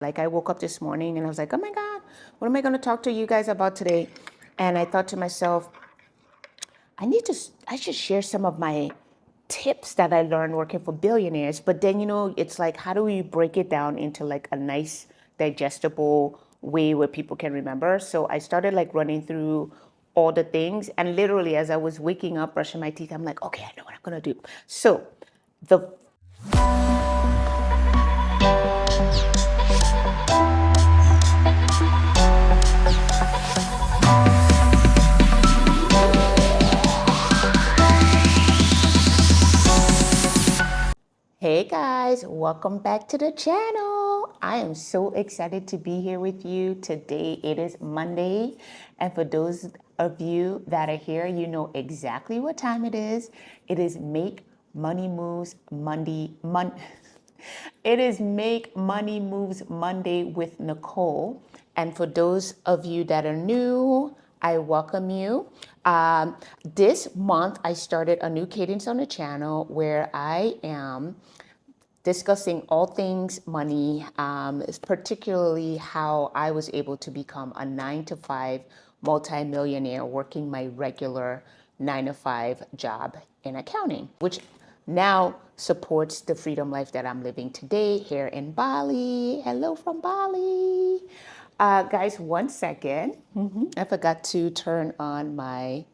Like I woke up this morning and I was like, oh my God, what am I going to talk to you guys about today? And I thought to myself, I should share some of my tips that I learned working for billionaires. But then, it's like, how do we break it down into like a nice, digestible way where people can remember? So I started like running through all the things. And literally, as I was waking up, brushing my teeth, I'm like, okay, I know what I'm going to do. So the Hey guys, welcome back to the channel. I am so excited to be here with you today. It is Monday, and for those of you that are here, you know exactly what time it is. It is Make Money Moves Monday. It is Make Money Moves Monday with Nichole. And for those of you that are new, I welcome you. This month, I started a new cadence on the channel where I am discussing all things money, particularly how I was able to become a 9 to 5 multimillionaire working my regular 9 to 5 job in accounting, which now supports the freedom life that I'm living today here in Bali. Hello from Bali. Guys, 1 second. I forgot to turn on my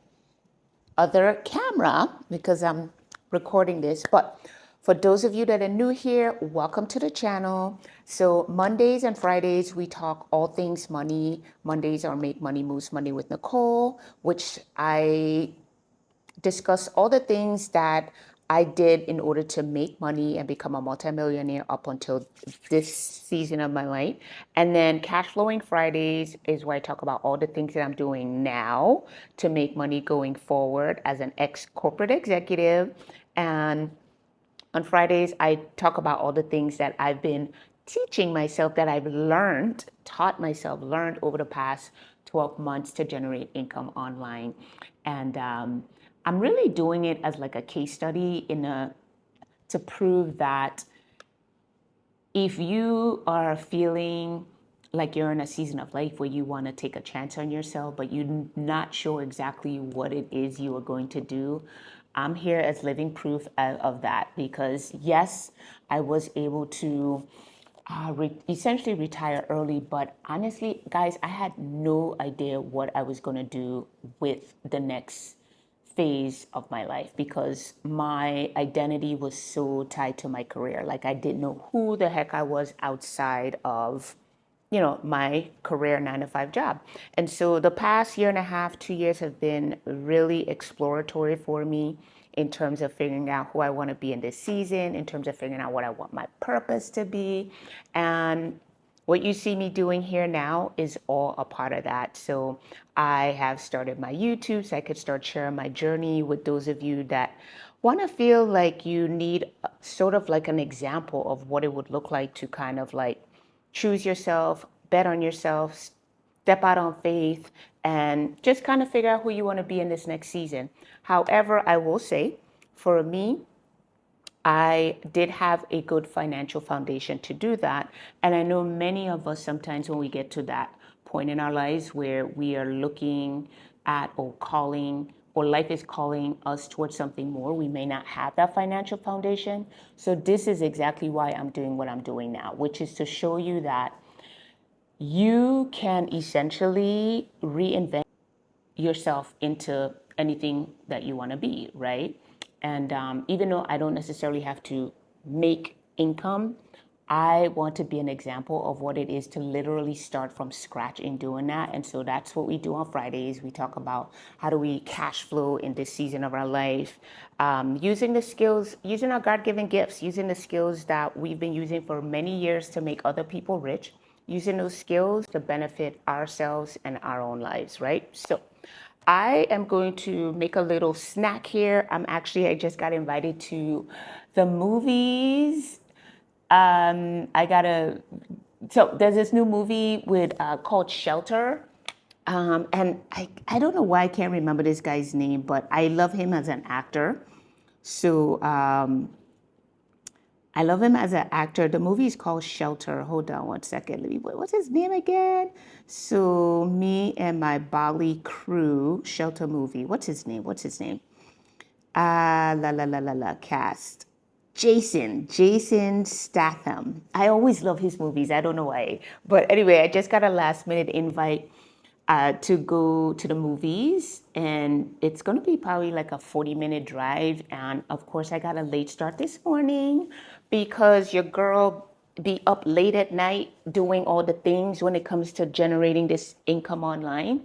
other camera because I'm recording this. But for those of you that are new here, welcome to the channel. So Mondays and Fridays, we talk all things money. Mondays are Make Money Moves Money with Nichole, which I discuss all the things that I did in order to make money and become a multimillionaire up until this season of my life. And then Cash Flowing Fridays is where I talk about all the things that I'm doing now to make money going forward as an ex-corporate executive. And on Fridays, I talk about all the things that I've been teaching myself, that I've learned over the past 12 months to generate income online. And I'm really doing it as like a case study to prove that if you are feeling like you're in a season of life where you want to take a chance on yourself, but you're not sure exactly what it is you are going to do, I'm here as living proof of that. Because yes, I was able to essentially retire early, but honestly, guys, I had no idea what I was going to do with the next phase of my life because my identity was so tied to my career. Like I didn't know who the heck I was outside of, my career 9 to 5 job. And so the past year and a half, 2 years have been really exploratory for me in terms of figuring out who I want to be in this season, in terms of figuring out what I want my purpose to be. And what you see me doing here now is all a part of that. So I have started my YouTube so I could start sharing my journey with those of you that want to feel like you need sort of like an example of what it would look like to kind of like choose yourself, bet on yourself, step out on faith, and just kind of figure out who you want to be in this next season. However, I will say for me, I did have a good financial foundation to do that. And I know many of us sometimes when we get to that point in our lives where we are looking at or calling or life is calling us towards something more, we may not have that financial foundation. So this is exactly why I'm doing what I'm doing now, which is to show you that you can essentially reinvent yourself into anything that you want to be, right? And even though I don't necessarily have to make income, I want to be an example of what it is to literally start from scratch in doing that. And so that's what we do on Fridays. We talk about how do we cash flow in this season of our life, using the skills, using our God-given gifts, using the skills that we've been using for many years to make other people rich, using those skills to benefit ourselves and our own lives, right? So I am going to make a little snack here. I just got invited to the movies. So there's this new movie called Shelter. And I don't know why I can't remember this guy's name, but I love him as an actor. So I love him as an actor. The movie is called Shelter. Hold on one second. What's his name again? So me and my Bali crew, Shelter movie. What's his name? What's his name? Cast. Jason Statham. I always love his movies. I don't know why. But anyway, I just got a last minute invite to go to the movies, and it's going to be probably like a 40-minute drive. And of course, I got a late start this morning because your girl be up late at night doing all the things when it comes to generating this income online.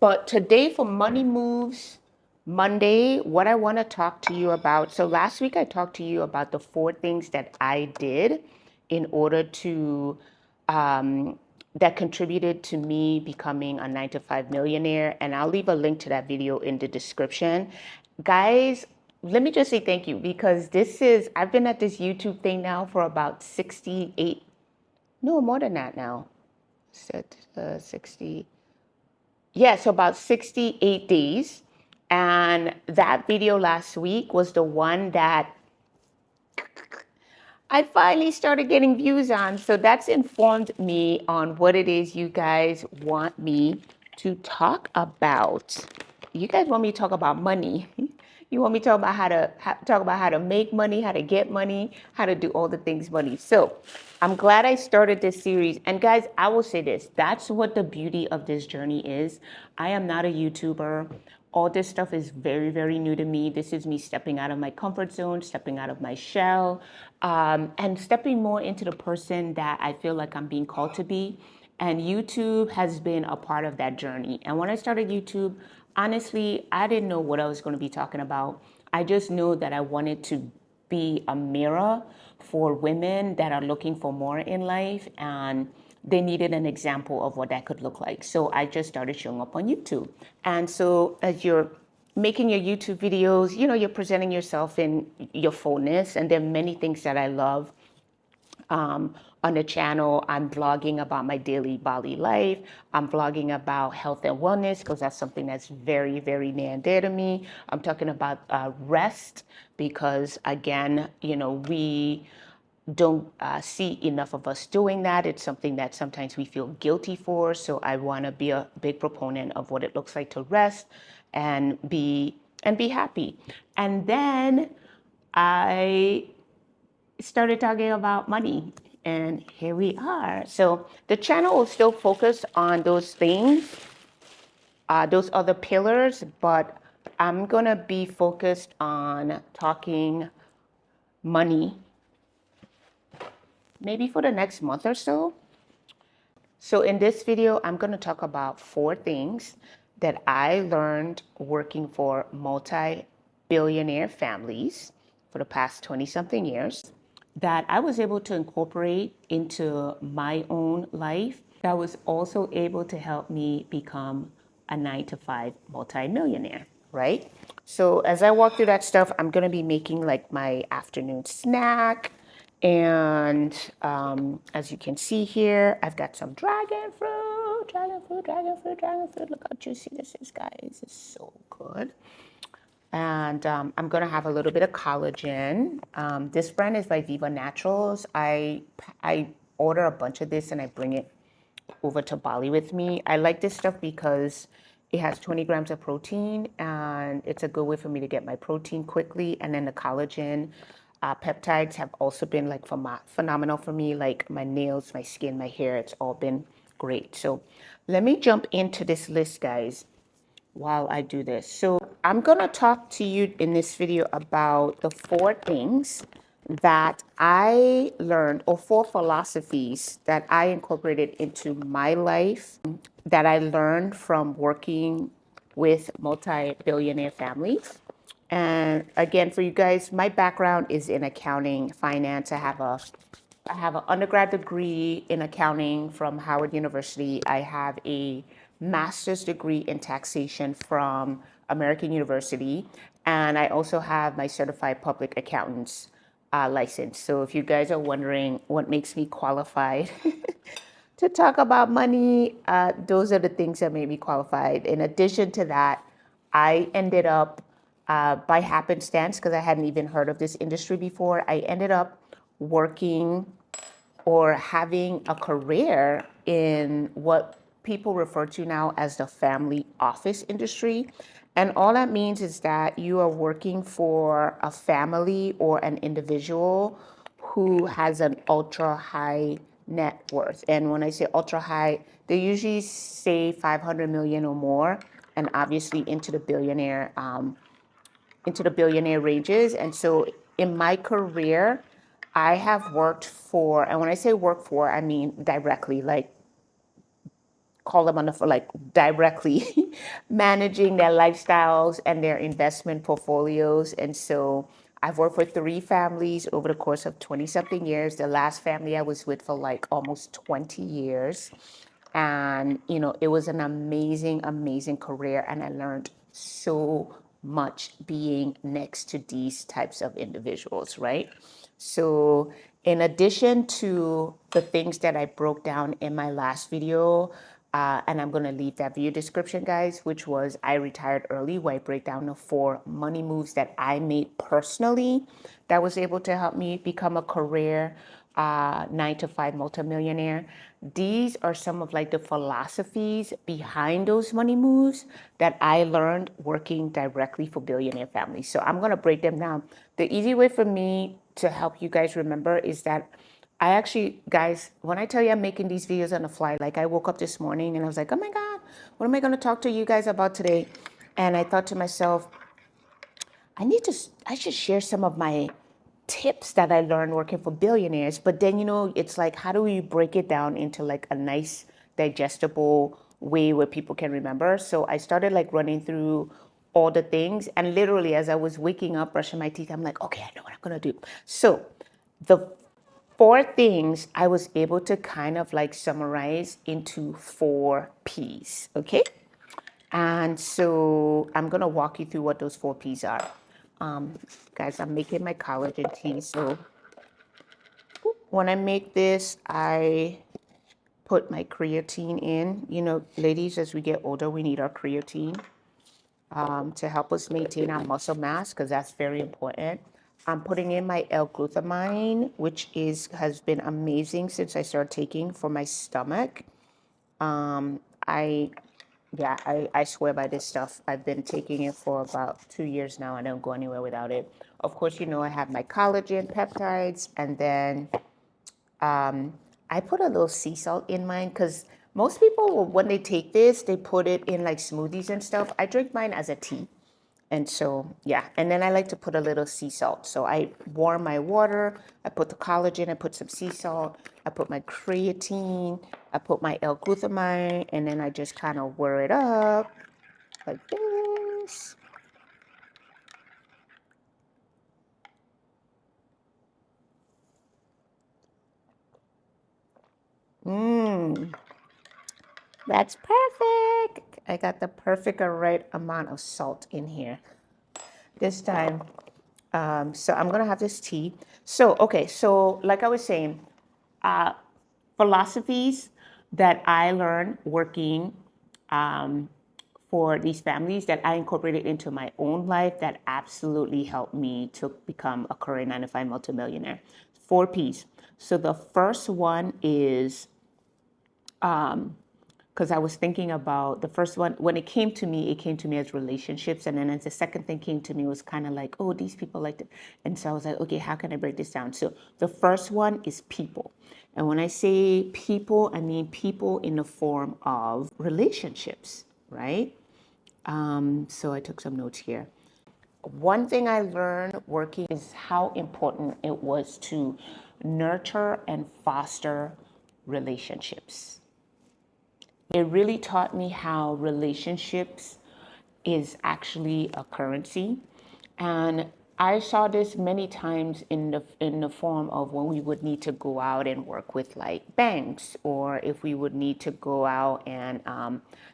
But today for Money Moves Monday, what I want to talk to you about. So last week I talked to you about the 4 things that I did in order to that contributed to me becoming a 9-to-5 millionaire. And I'll leave a link to that video in the description. Guys, let me just say thank you, because I've been at this YouTube thing now for about 68, no, more than that now. 60. Yeah, so about 68 days. And that video last week was the one that I finally started getting views on. So that's informed me on what it is you guys want me to talk about. You guys want me to talk about money. You want me to talk about how to make money, how to get money, how to do all the things money. So I'm glad I started this series. And guys, I will say this. That's what the beauty of this journey is. I am not a YouTuber. All this stuff is very, very new to me. This is me stepping out of my comfort zone, stepping out of my shell, and stepping more into the person that I feel like I'm being called to be. And YouTube has been a part of that journey. And when I started YouTube, honestly, I didn't know what I was going to be talking about. I just knew that I wanted to be a mirror for women that are looking for more in life, and they needed an example of what that could look like. So I just started showing up on YouTube. And so as you're making your YouTube videos, you're presenting yourself in your fullness. And there are many things that I love. On the channel, I'm vlogging about my daily Bali life. I'm vlogging about health and wellness because that's something that's very, very near and dear to me. I'm talking about rest because, again, we don't see enough of us doing that. It's something that sometimes we feel guilty for. So I want to be a big proponent of what it looks like to rest and be happy. And then I started talking about money, and here we are. So the channel will still focus on those things, those other pillars, but I'm gonna be focused on talking money maybe for the next month or so. So in this video, I'm gonna talk about 4 things that I learned working for multi-billionaire families for the past 20-something years, that I was able to incorporate into my own life, that was also able to help me become a 9-to-5 multimillionaire, right? So as I walk through that stuff, I'm gonna be making like my afternoon snack. And as you can see here, I've got some dragon fruit. Look how juicy this is, guys. It's so good. And I'm gonna have a little bit of collagen. This brand is by Viva Naturals. I order a bunch of this and I bring it over to Bali with me. I like this stuff because it has 20 grams of protein, and it's a good way for me to get my protein quickly. And then the collagen peptides have also been like phenomenal for me, like my nails, my skin, my hair. It's all been great. So let me jump into this list, guys, while I do this. So I'm gonna talk to you in this video about the 4 things that I learned, or 4 philosophies that I incorporated into my life that I learned from working with multi-billionaire families. And again, for you guys, my background is in accounting, finance. I have an undergrad degree in accounting from Howard University. I have a master's degree in taxation from American University. And I also have my certified public accountant's license. So if you guys are wondering what makes me qualified to talk about money, those are the things that made me qualified. In addition to that, I ended up by happenstance, because I hadn't even heard of this industry before, I ended up working or having a career in what people refer to now as the family office industry. And all that means is that you are working for a family or an individual who has an ultra high net worth. And when I say ultra high, they usually say 500 million or more, and obviously into the billionaire ranges. And so in my career, I have worked for, and when I say work for, I mean directly, like call them on the phone, like directly managing their lifestyles and their investment portfolios. And so I've worked for three families over the course of 20 something years. The last family I was with for like almost 20 years. And, it was an amazing, amazing career. And I learned so much being next to these types of individuals, right? So, in addition to the things that I broke down in my last video, and I'm going to leave that video description, guys, which was I retired early, where I break down the 4 money moves that I made personally that was able to help me become a career 9 to 5 multimillionaire. These are some of like the philosophies behind those money moves that I learned working directly for billionaire families. So I'm going to break them down. The easy way for me to help you guys remember is that I actually, guys, when I tell you I'm making these videos on the fly, like I woke up this morning and I was like, oh my God, what am I going to talk to you guys about today? And I thought to myself, I should share some of my tips that I learned working for billionaires. But then, it's like, how do we break it down into like a nice, digestible way where people can remember? So I started like running through all the things. And literally, as I was waking up, brushing my teeth, I'm like, okay, I know what I'm going to do. So the 4 things I was able to kind of like summarize into 4 P's. Okay. And so I'm going to walk you through what those 4 P's are. Guys, I'm making my collagen tea. So when I make this, I put my creatine in. Ladies, as we get older, we need our creatine to help us maintain our muscle mass, because that's very important. I'm putting in my L-glutamine, which has been amazing since I started taking for my stomach. I Yeah, I swear by this stuff. I've been taking it for about 2 years now. I don't go anywhere without it. Of course, I have my collagen peptides, and then I put a little sea salt in mine, because most people, when they take this, they put it in like smoothies and stuff. I drink mine as a tea. And so, yeah, and then I like to put a little sea salt. So I warm my water, I put the collagen, I put some sea salt, I put my creatine, I put my L-glutamine, and then I just kind of whir it up like this. That's perfect. I got the perfect right amount of salt in here this time. So I'm gonna have this tea. So, okay, so like I was saying, philosophies that I learned working for these families that I incorporated into my own life that absolutely helped me to become a career 9 to 5 multimillionaire. 4 P's. So the first one is, because I was thinking about the first one, when it came to me, as relationships. And then as the second thing came to me was kind of like, oh, these people like it. And so I was like, okay, how can I break this down? So the first one is people. And when I say people, I mean people in the form of relationships, right? So I took some notes here. One thing I learned working is how important it was to nurture and foster relationships. It really taught me how relationships is actually a currency. And I saw this many times in the form of when we would need to go out and work with like banks, or if we would need to go out and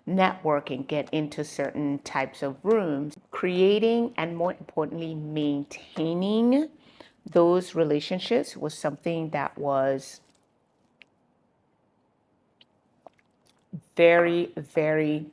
network and get into certain types of rooms. Creating and, more importantly, maintaining those relationships was something that was very, very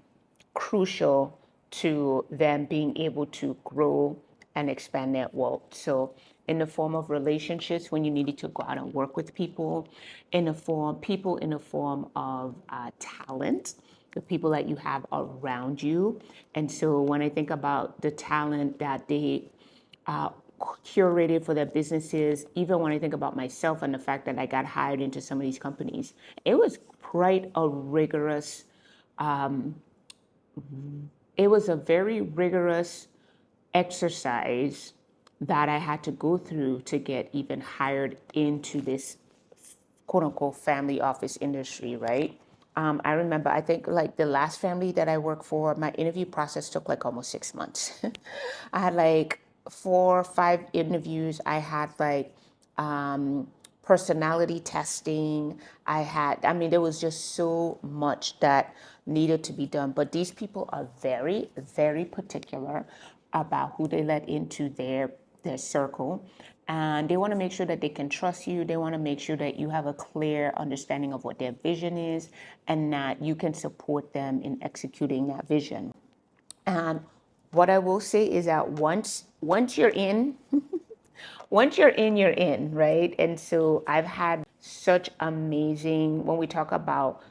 crucial to them being able to grow and expand their wealth. So in the form of relationships, when you needed to go out and work with people, in the form of talent, the people that you have around you. And so when I think about the talent that they uh, curated for their businesses, even when I think about myself and the fact that I got hired into some of these companies, it was quite a rigorous, it was a very rigorous exercise that I had to go through to get even hired into this quote unquote family office industry, right? I remember, I think like the last family that I worked for, my interview process took like almost 6 months. I had like 4 or 5 interviews. I had like personality testing. I mean, there was just so much that needed to be done. But these people are very, very particular about who they let into their circle. And they want to make sure that they can trust you. They want to make sure that you have a clear understanding of what their vision is and that you can support them in executing that vision. And what I will say is that once you're in, you're in, right? And so I've had such amazing, when we talk about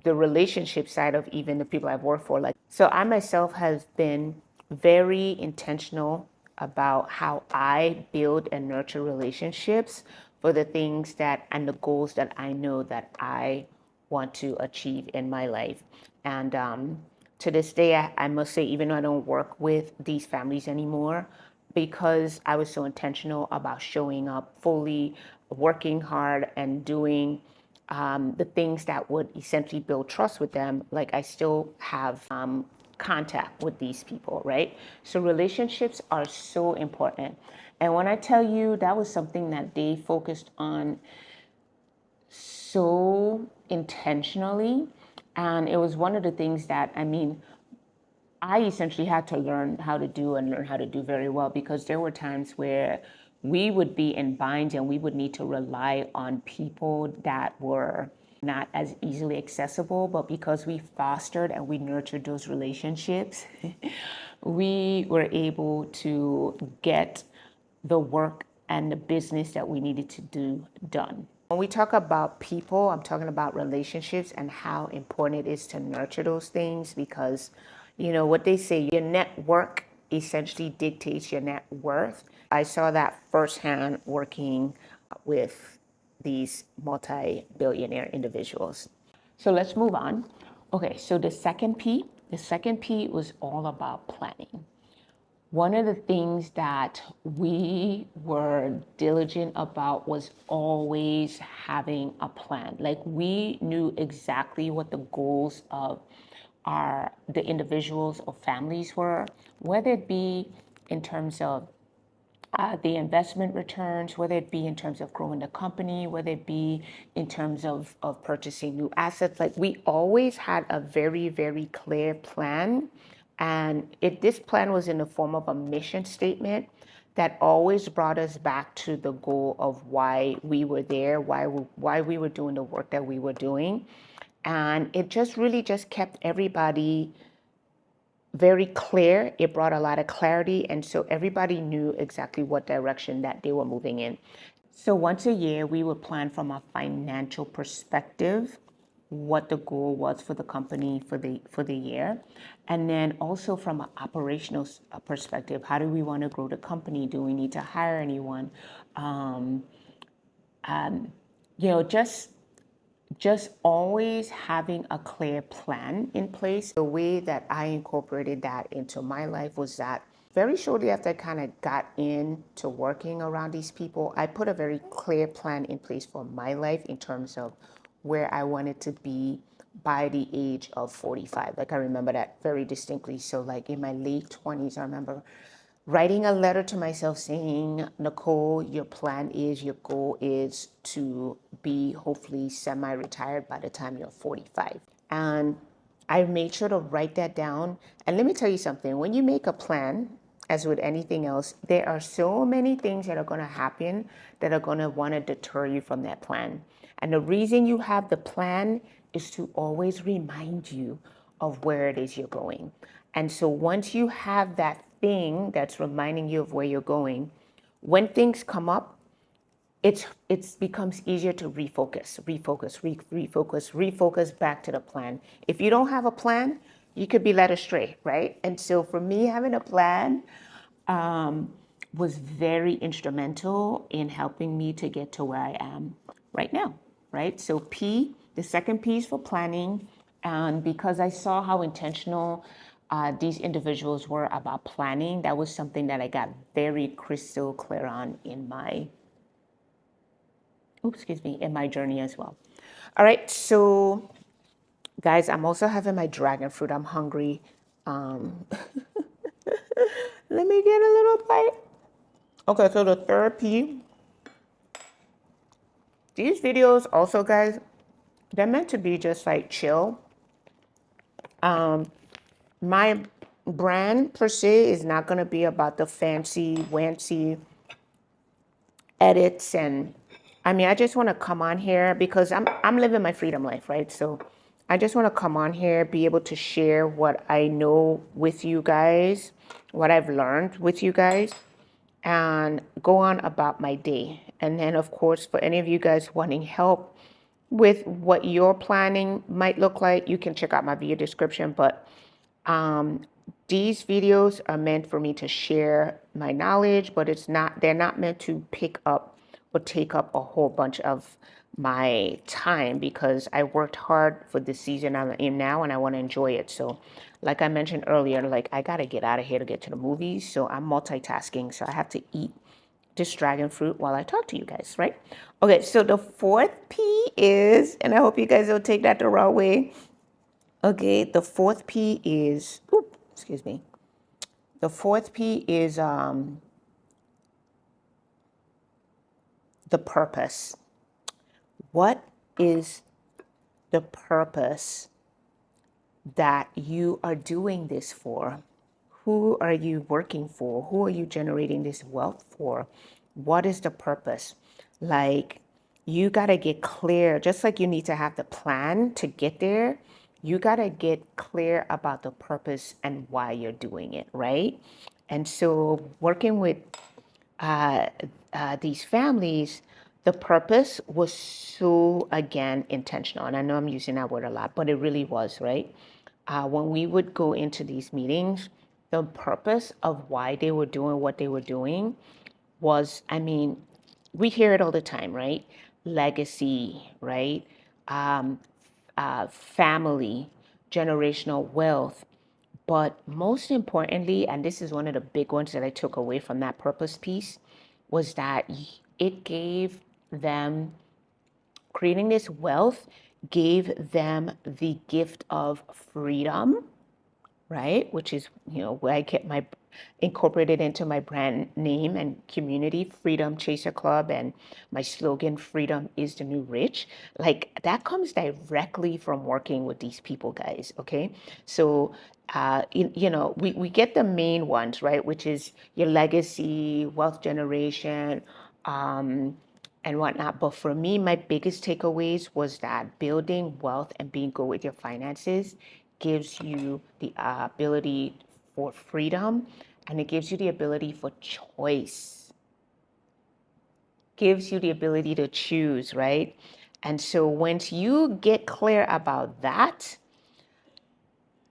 the relationship side of even the people I've worked for, like, so I myself have been very intentional about how I build and nurture relationships for the things that and the goals that I know that I want to achieve in my life. And to this day, I must say, even though I don't work with these families anymore, because I was so intentional about showing up fully, working hard, and doing the things that would essentially build trust with them, like I still have contact with these people, right? So relationships are so important. And when I tell you that was something that they focused on so intentionally, and it was one of the things that, I mean, I essentially had to learn how to do and learn how to do very well, because there were times where we would be in binds and we would need to rely on people that were not as easily accessible, but because we fostered and we nurtured those relationships, we were able to get the work and the business that we needed to do done. When we talk about people, I'm talking about relationships and how important it is to nurture those things, because, you know, what they say, your network essentially dictates your net worth. I saw that firsthand working with these multi-billionaire individuals. So let's move on. Okay, so the second P was all about planning. One of the things that we were diligent about was always having a plan. Like, we knew exactly what the goals of the individuals or families were, whether it be in terms of the investment returns, whether it be in terms of growing the company, whether it be in terms of purchasing new assets. Like, we always had a very, very clear plan. And this plan was in the form of a mission statement that always brought us back to the goal of why we were there, why we were doing the work that we were doing. And it just really just kept everybody very clear. It brought a lot of clarity. And so everybody knew exactly what direction that they were moving in. So once a year, we would plan from a financial perspective what the goal was for the company for the year. And then also from an operational perspective, how do we want to grow the company? Do we need to hire anyone? You know, just always having a clear plan in place. The way that I incorporated that into my life was that very shortly after I kind of got into working around these people, I put a very clear plan in place for my life in terms of where I wanted to be by the age of 45. Like, I remember that very distinctly. So like in my late 20s, I remember writing a letter to myself saying, Nichole, your goal is to be hopefully semi-retired by the time you're 45. And I made sure to write that down. And let me tell you something, when you make a plan, as with anything else, there are so many things that are going to happen that are going to want to deter you from that plan. And the reason you have the plan is to always remind you of where it is you're going. And so once you have that thing that's reminding you of where you're going, when things come up, it's becomes easier to refocus back to the plan. If you don't have a plan, you could be led astray, right? And so for me, having a plan was very instrumental in helping me to get to where I am right now, right? So the second P is for planning. And because I saw how intentional these individuals were about planning, that was something that I got very crystal clear on in my in my journey as well. All right, so guys, I'm also having my dragon fruit. I'm hungry. Um, Let me get a little bite. Okay, so the third P, these videos also, guys, they're meant to be just like chill. My brand per se is not going to be about the fancy, wancy edits, and I mean, I just want to come on here because I'm living my freedom life, right? So I just want to come on here, be able to share what I know with you guys, what I've learned with you guys, and go on about my day. And then, of course, for any of you guys wanting help with what your planning might look like, you can check out my video description. But um, these videos are meant for me to share my knowledge, but they're not meant to pick up or take up a whole bunch of my time because I worked hard for the season I'm in now and I want to enjoy it. So like I mentioned earlier, like I got to get out of here to get to the movies. So I'm multitasking. So I have to eat this dragon fruit while I talk to you guys, right? Okay, so the fourth P is, and I hope you guys don't take that the wrong way. Okay, the fourth P is, excuse me. The fourth P is the purpose. What is the purpose that you are doing this for? Who are you working for? Who are you generating this wealth for? What is the purpose? Like, you got to get clear, just like you need to have the plan to get there, you got to get clear about the purpose and why you're doing it, right? And so, working with uh, these families, the purpose was so, again, intentional. And I know I'm using that word a lot, but it really was, right? When we would go into these meetings, the purpose of why they were doing what they were doing was, I mean, we hear it all the time, right? Legacy, right? Family, generational wealth. But most importantly, and this is one of the big ones that I took away from that purpose piece, was that it gave them, creating this wealth gave them the gift of freedom, right? Which is, where I get my incorporated into my brand name and community, Freedom Chaser Club, and my slogan, Freedom is the New Rich. Like that comes directly from working with these people, guys. Okay, so we get the main ones, right? Which is your legacy, wealth generation, and whatnot. But for me, my biggest takeaways was that building wealth and being good with your finances gives you the ability for freedom, and it gives you the ability for choice, gives you the ability to choose, right? And so once you get clear about that,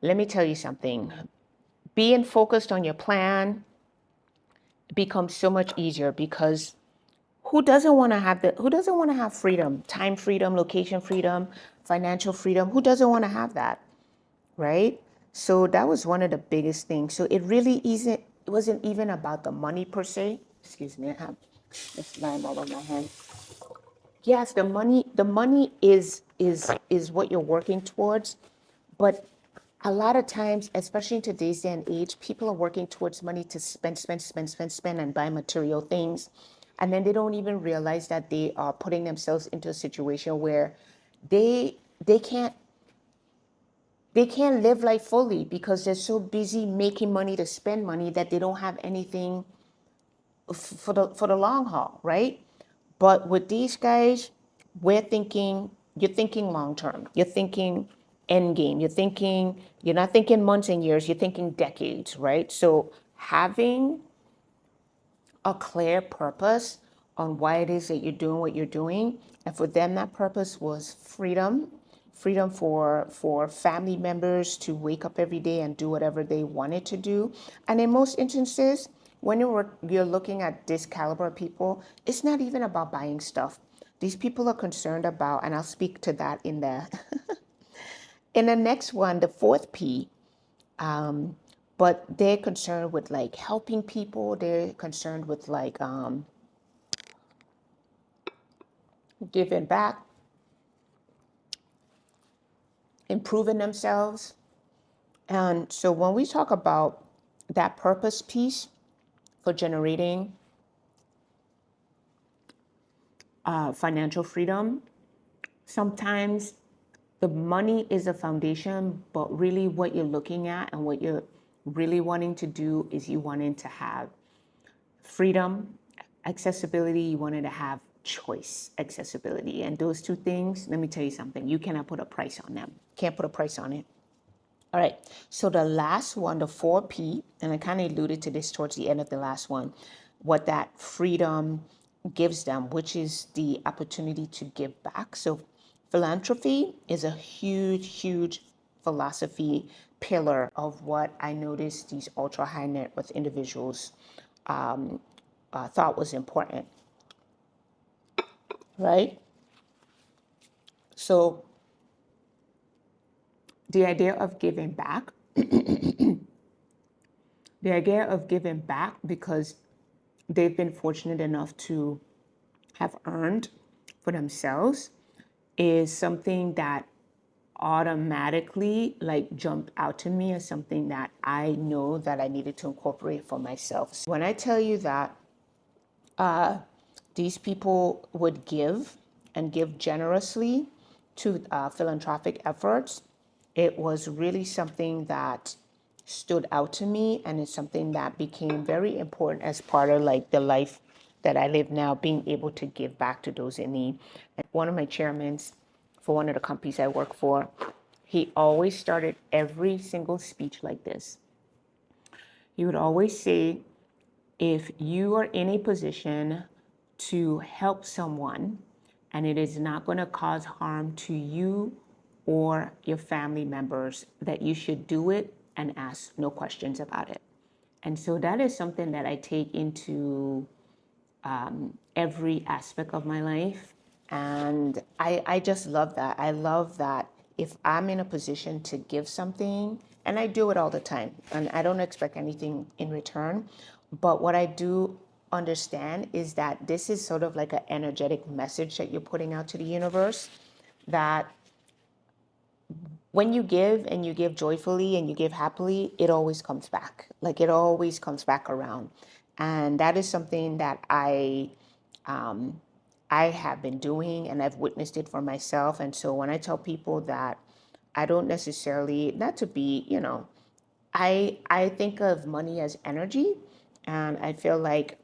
let me tell you something. Being focused on your plan becomes so much easier because who doesn't want to have freedom, time freedom, location freedom, financial freedom? Who doesn't want to have that? Right? So that was one of the biggest things. So it wasn't even about the money per se. Excuse me, I have this lime all over my hand. Yes, the money is what you're working towards, but a lot of times, especially in today's day and age, people are working towards money to spend and buy material things. And then they don't even realize that they are putting themselves into a situation where they they can't they can't live life fully because they're so busy making money to spend money that they don't have anything for the long haul, right? But with these guys, you're thinking long term. You're thinking end game. You're not thinking months and years, you're thinking decades, right? So having a clear purpose on why it is that you're doing what you're doing. And for them, that purpose was freedom, freedom for family members to wake up every day and do whatever they wanted to do. And in most instances, when you're looking at this caliber of people, it's not even about buying stuff. These people are concerned about, and I'll speak to that in the in the next one, the fourth P. But they're concerned with like helping people. They're concerned with like giving back, improving themselves. And so when we talk about that purpose piece for generating financial freedom, sometimes the money is a foundation, but really what you're looking at and what you're really wanting to do is you wanting to have freedom, accessibility, you wanted to have choice, accessibility. And those two things, let me tell you something, you cannot put a price on them. Can't put a price on it. All right, so the last one, the 4P, and I kind of alluded to this towards the end of the last one, what that freedom gives them, which is the opportunity to give back. So philanthropy is a huge, huge philosophy pillar of what I noticed these ultra high net worth individuals thought was important, right? So the idea of giving back, because they've been fortunate enough to have earned for themselves is something that automatically like jumped out to me as something that I know that I needed to incorporate for myself. So when I tell you that these people would give and give generously to philanthropic efforts, it was really something that stood out to me, and it's something that became very important as part of like the life that I live now, being able to give back to those in need. And one of my chairmen for one of the companies I work for, he always started every single speech like this. He would always say, if you are in a position to help someone and it is not going to cause harm to you or your family members, that you should do it and ask no questions about it. And so that is something that I take into every aspect of my life. And I just love that. I love that if I'm in a position to give something, and I do it all the time, and I don't expect anything in return, but what I do understand is that this is sort of like an energetic message that you're putting out to the universe, that when you give and you give joyfully and you give happily, it always comes back. Like it always comes back around. And that is something that I have been doing, and I've witnessed it for myself. And so when I tell people that I don't necessarily, not to be, I think of money as energy. And I feel like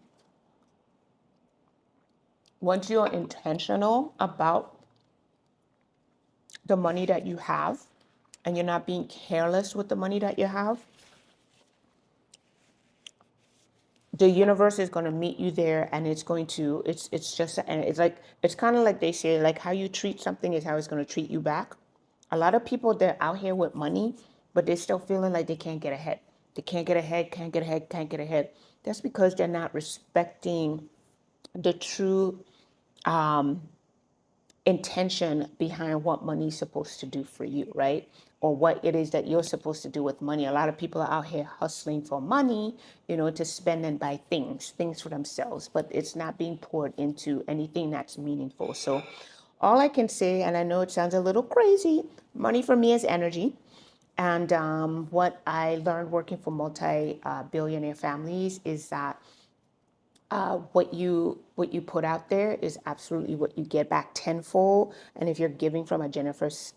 once you're intentional about the money that you have and you're not being careless with the money that you have, the universe is going to meet you there, and it's just, and it's like, it's kind of like they say, like how you treat something is how it's going to treat you back. A lot of people, they're out here with money, but they're still feeling like they can't get ahead. They can't get ahead, can't get ahead, can't get ahead. That's because they're not respecting the true intention behind what money is supposed to do for you, right? Or what it is that you're supposed to do with money. A lot of people are out here hustling for money, to spend and buy things for themselves, but it's not being poured into anything that's meaningful. So all I can say, and I know it sounds a little crazy, money for me is energy. And what I learned working for multi-billionaire families is that what you put out there is absolutely what you get back tenfold. And if you're giving from a generous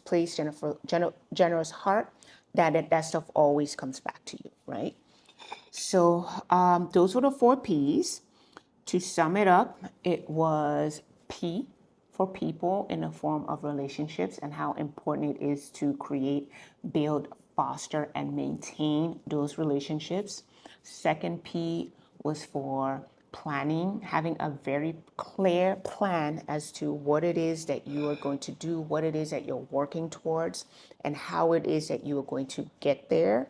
place, generous heart, that stuff always comes back to you, right? So those were the 4 P's. To sum it up, it was P for people in the form of relationships and how important it is to create, build, foster, and maintain those relationships. Second P was for planning, having a very clear plan as to what it is that you are going to do, what it is that you're working towards, and how it is that you are going to get there.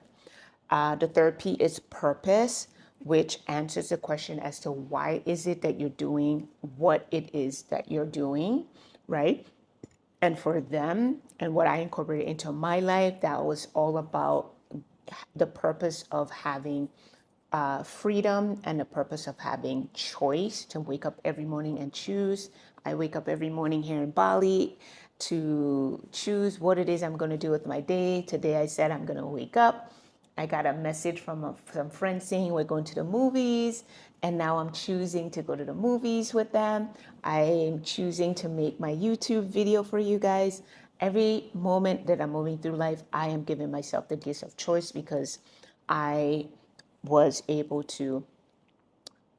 The third P is purpose, which answers the question as to why is it that you're doing what it is that you're doing, right? And for them, and what I incorporated into my life, that was all about the purpose of having freedom and the purpose of having choice to wake up every morning and choose. I wake up every morning here in Bali to choose what it is I'm going to do with my day. Today I said I'm going to wake up. I got a message from some friends saying we're going to the movies, and now I'm choosing to go to the movies with them. I'm choosing to make my YouTube video for you guys. Every moment that I'm moving through life, I am giving myself the gift of choice because I was able to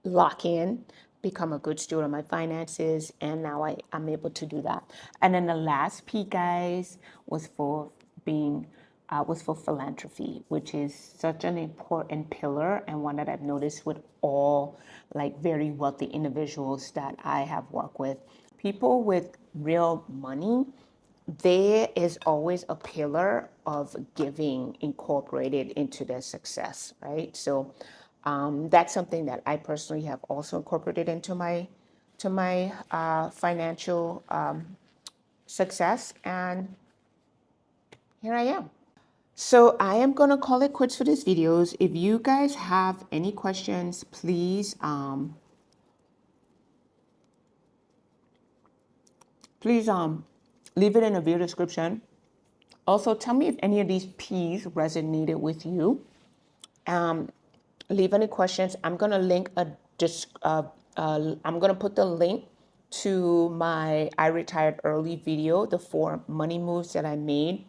lock in, become a good steward of my finances, and now I'm able to do that. And then the last P, guys, was for being was for philanthropy, which is such an important pillar and one that I've noticed with all like very wealthy individuals that I have worked with. People with real money, there is always a pillar of giving incorporated into their success, right? So that's something that I personally have also incorporated into my financial success, and here I am. So I am gonna call it quits for this videos. If you guys have any questions, please leave it in the video description. Also, tell me if any of these P's resonated with you. Leave any questions. I'm gonna link I'm gonna put the link to my I retired early video, the 4 money moves that I made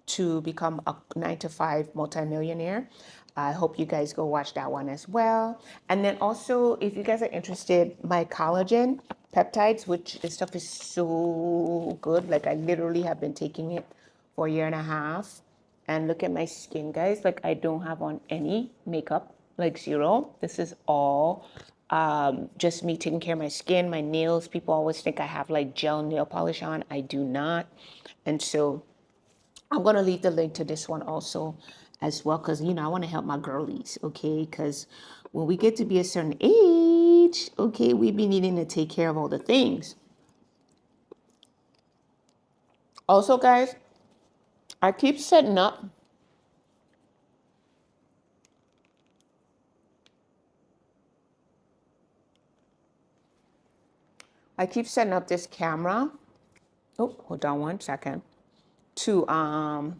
to become a 9-to-5 multimillionaire. I hope you guys go watch that one as well. And then also, if you guys are interested, my collagen peptides, which this stuff is so good. Like I literally have been taking it for a year and a half. And look at my skin, guys. Like I don't have on any makeup, like zero. This is all just me taking care of my skin, my nails. People always think I have like gel nail polish on. I do not. And so I'm going to leave the link to this one also as well, because, I want to help my girlies, okay? Because when we get to be a certain age, okay, we be needing to take care of all the things. Also, guys, I keep setting up this camera. Oh, hold on one second. To oh,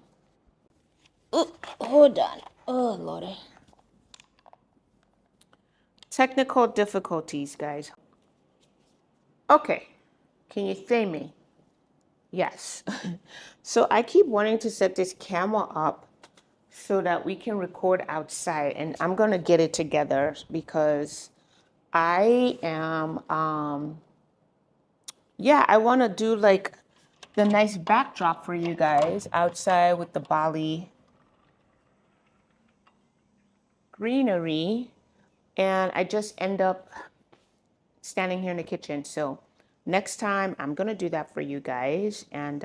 hold on. Oh, Lordy. Technical difficulties, guys. Okay. Can you see me? Yes. So I keep wanting to set this camera up so that we can record outside, and I'm going to get it together because I am I want to do like the nice backdrop for you guys outside with the Bali greenery, and I just end up standing here in the kitchen. So next time I'm going to do that for you guys, and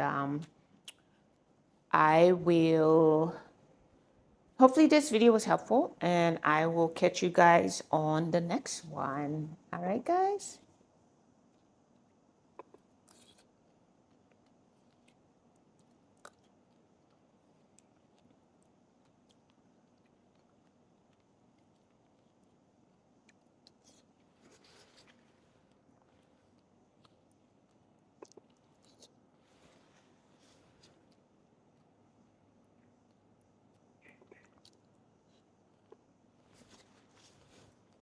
I will hopefully this video was helpful, and I will catch you guys on the next one. All right, guys?